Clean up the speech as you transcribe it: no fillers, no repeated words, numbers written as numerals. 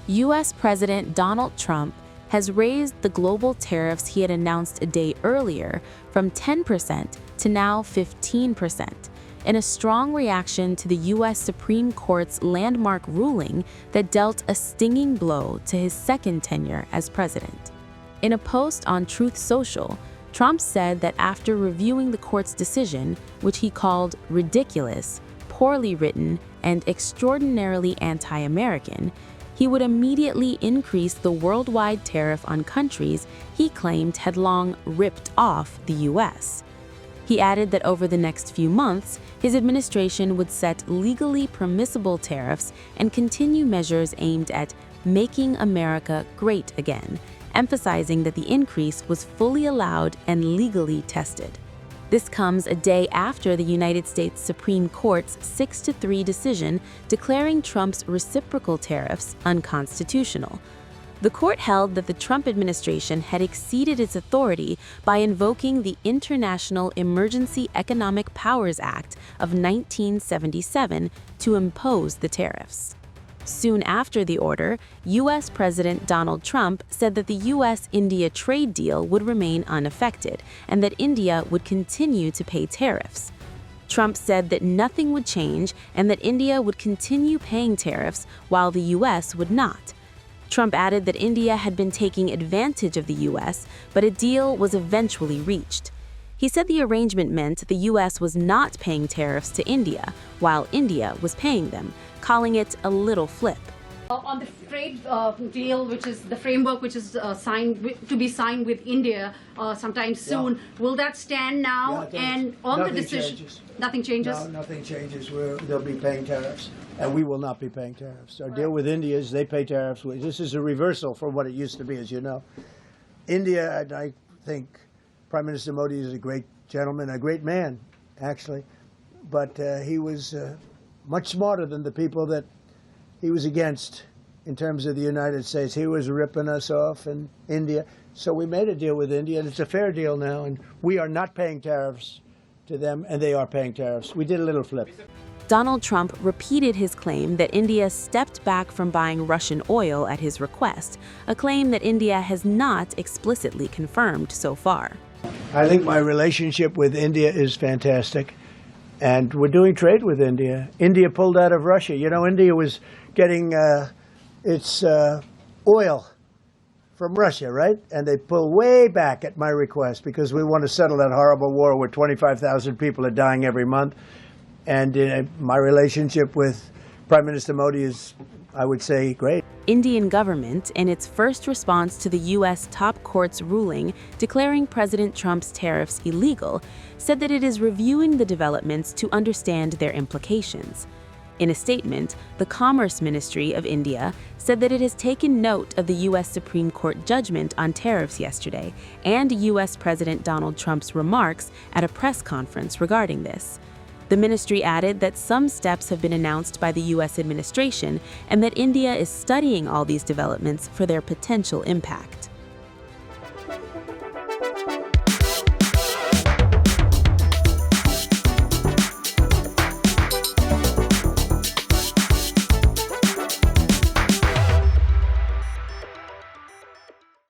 U.S. President Donald Trump has raised the global tariffs he had announced a day earlier from 10% to now 15%, in a strong reaction to the U.S. Supreme Court's landmark ruling that dealt a stinging blow to his second tenure as president. In a post on Truth Social, Trump said that after reviewing the court's decision, which he called ridiculous, poorly written, and extraordinarily anti-American, he would immediately increase the worldwide tariff on countries he claimed had long ripped off the U.S. He added that over the next few months, his administration would set legally permissible tariffs and continue measures aimed at making America great again, emphasizing that the increase was fully allowed and legally tested. This comes a day after the United States Supreme Court's 6-3 decision declaring Trump's reciprocal tariffs unconstitutional. The court held that the Trump administration had exceeded its authority by invoking the International Emergency Economic Powers Act of 1977 to impose the tariffs. Soon after the order, U.S. President Donald Trump said that the U.S.-India trade deal would remain unaffected and that India would continue to pay tariffs. Trump said that nothing would change and that India would continue paying tariffs while the U.S. would not. Trump added that India had been taking advantage of the U.S., but a deal was eventually reached. He said the arrangement meant the U.S. was not paying tariffs to India, while India was paying them, calling it a little flip. On the trade deal, which is the framework which is to be signed with India sometime soon, will that stand now? Yeah, and on the decision, changes. Nothing changes? No, nothing changes. They'll be paying tariffs, and we will not be paying tariffs. Our deal with India is they pay tariffs. This is a reversal from what it used to be, as you know. India, I think Prime Minister Modi is a great gentleman, a great man, actually, but he was much smarter than the people that he was against in terms of the United States. He was ripping us off in India. So we made a deal with India, and it's a fair deal now, and we are not paying tariffs to them, and they are paying tariffs. We did a little flip. Donald Trump repeated his claim that India stepped back from buying Russian oil at his request, a claim that India has not explicitly confirmed so far. I think my relationship with India is fantastic, and we're doing trade with India. India pulled out of Russia. You know, India was getting its oil from Russia, right? And they pull way back at my request because we want to settle that horrible war where 25,000 people are dying every month. And my relationship with Prime Minister Modi is, I would say, great. Indian government, in its first response to the U.S. top court's ruling declaring President Trump's tariffs illegal, said that it is reviewing the developments to understand their implications. In a statement, the Commerce Ministry of India said that it has taken note of the U.S. Supreme Court judgment on tariffs yesterday and U.S. President Donald Trump's remarks at a press conference regarding this. The ministry added that some steps have been announced by the U.S. administration and that India is studying all these developments for their potential impact.